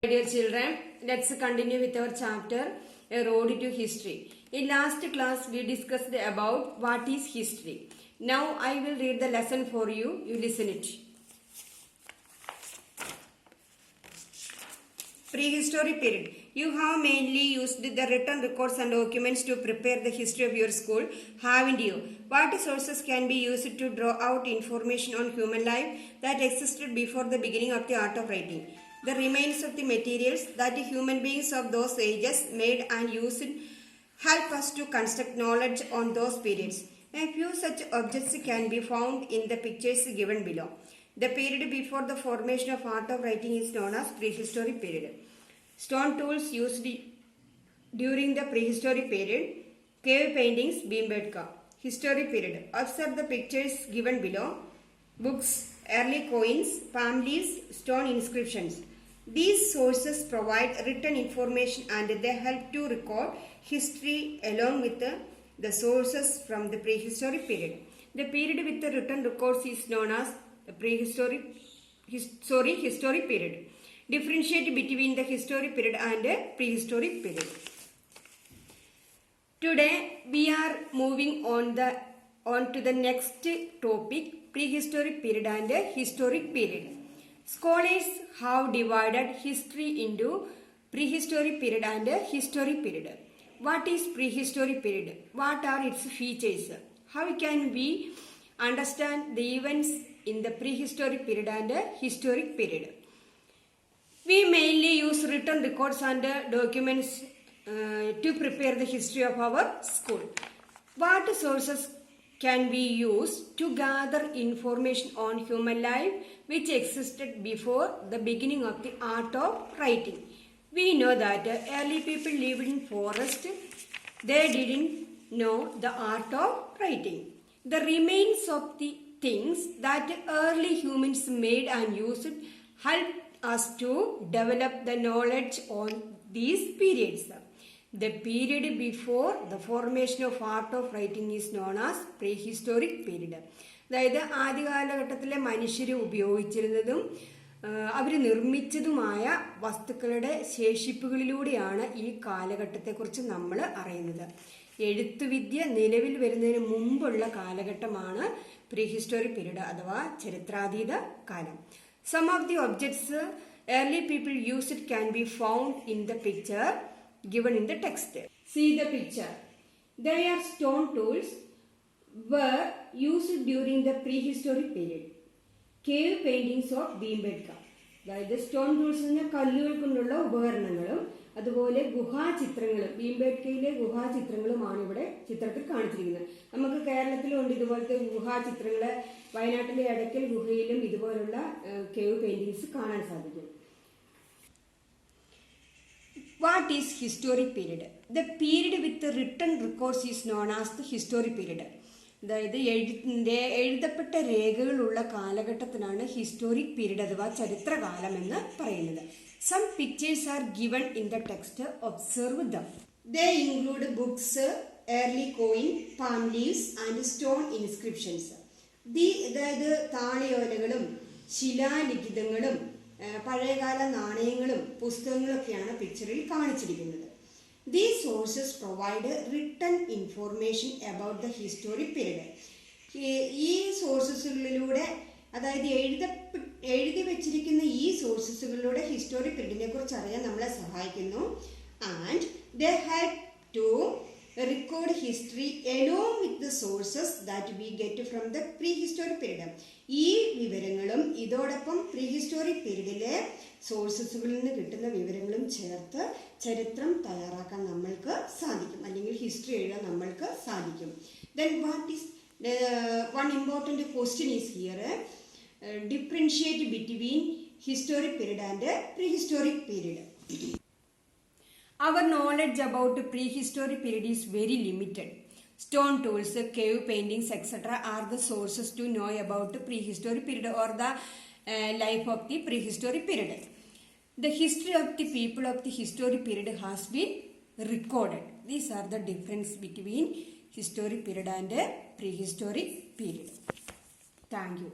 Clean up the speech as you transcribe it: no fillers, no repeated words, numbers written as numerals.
Dear children, let's continue with our chapter A Road to History. In last class, we discussed about what is history. Now I will read the lesson for you. You listen it. Prehistory period. You have mainly used the written records and documents to prepare the history of your school, haven't you? What sources can be used to draw out information on human life that existed before the beginning of the art of writing? The remains of the materials that human beings of those ages made and used help us to construct knowledge on those periods. A few such objects can be found in the pictures given below. The period before the formation of art of writing is known as prehistoric period. Stone tools used during the prehistoric period. Cave paintings, Bhimbetka. Historic period. Observe the pictures given below. Books, early coins, palm leaves, stone inscriptions. These sources provide written information and they help to record history along with the sources from the prehistoric period. The period with the written records is known as the historic period. Differentiate between the historic period and the prehistoric period. Today we are moving on to the next topic, prehistoric period and historic period. Scholars have divided history into prehistoric period and historic period. What is prehistoric period? What are its features? How can we understand the events in the prehistoric period and historic period? We mainly use written records and documents to prepare the history of our school. What sources can be used to gather information on human life which existed before the beginning of the art of writing? We know that early people lived in forest. They didn't know the art of writing. The remains of the things that early humans made and used helped us to develop the knowledge on these periods. The period before the formation of art of writing is known as prehistoric period. അതായത് ആദ്യകാലഘട്ടത്തിലെ മനുഷ്യർ ഉപയോഗിച്ചിരുന്നതും അവർ നിർമ്മിച്ചതുമായ വസ്തുക്കളുടെ ശേഷിപ്പുകളിലൂടെയാണ് ഈ കാലഘട്ടത്തെക്കുറിച്ച് നമ്മൾ അറിയുന്നത്. എഴുത്തുവിദ്യ നിലവിൽ വരുന്നതിന് മുമ്പുള്ള കാലഘട്ടമാണ് പ്രീഹിസ്റ്റോറിക് പീരീഡ് അഥവാ ചരിത്രാതീത കാലം. Some of the objects early people used can be found in the picture given in the text. See the picture. They are stone tools were used during the prehistoric period. Cave paintings of Bhimbetka. അതായത് stone tools എന്ന കല്ലുകൾ കൊണ്ടുള്ള ഉപകരണങ്ങളും അതുപോലെ ഗുഹാചിത്രങ്ങളും ഭീംബേട്കയിലെ ഗുഹാചിത്രങ്ങളുമാണ് ഇവിടെ ചിത്രത്തിൽ കാണിച്ചിരിക്കുന്നത്. നമുക്ക് കേരളത്തിലുണ്ട് ഇതുപോലത്തെ ഗുഹാചിത്രങ്ങൾ. വയനാട്ടിലെ എടക്കൽ ഗുഹയിലും ഇതുപോലുള്ള കേവ് പെയിന്റിങ്സ് കാണാൻ സാധിക്കും. What is historic period? The period with the written records is known as the historic period. അതായത് എഴുതപ്പെട്ട രേഖകളുള്ള കാലഘട്ടത്തിനാണ് ഹിസ്റ്റോറിക് പീരീഡ് അഥവാ ചരിത്രകാലം എന്ന് പറയുന്നത്. Some pictures are given in the text. Observe them. They include books, early coin, palm leaves and stone inscriptions. അതായത് താളിയോലകളും ശിലാലിഖിതങ്ങളും പഴയകാല നാണയങ്ങളും പുസ്തകങ്ങളൊക്കെയാണ് പിക്ചറിൽ കാണിച്ചിരിക്കുന്നത്. These sources provide written information about the historic period. ഈ സോഴ്സസുകളിലൂടെ അതായത് എഴുതി വെച്ചിരിക്കുന്ന ഈ സോഴ്സസുകളിലൂടെ ഹിസ്റ്റോറിക് പീരീഡിനെ കുറിച്ച് അറിയാൻ നമ്മളെ സഹായിക്കുന്നു. And they had to record history along with the sources that we get from the prehistoric period. ഈ വിവരങ്ങളും ഇതോടൊപ്പം പ്രീഹിസ്റ്റോറിക് പീരീഡിലെ സോഴ്സസുകളിൽ നിന്ന് കിട്ടുന്ന വിവരങ്ങളും ചേർത്ത് ചരിത്രം തയ്യാറാക്കാൻ നമ്മൾക്ക് സാധിക്കും, അല്ലെങ്കിൽ ഹിസ്റ്ററി എഴുതാൻ നമ്മൾക്ക് സാധിക്കും. Then what is one important question is here, differentiate between historic period and prehistoric period. Our knowledge about prehistoric period is very limited. Stone tools, cave paintings, etc. are the sources to know about the prehistoric period or the life of the prehistoric period. The history of the people of the historic period has been recorded. These are the difference between historic period and prehistoric period. Thank you.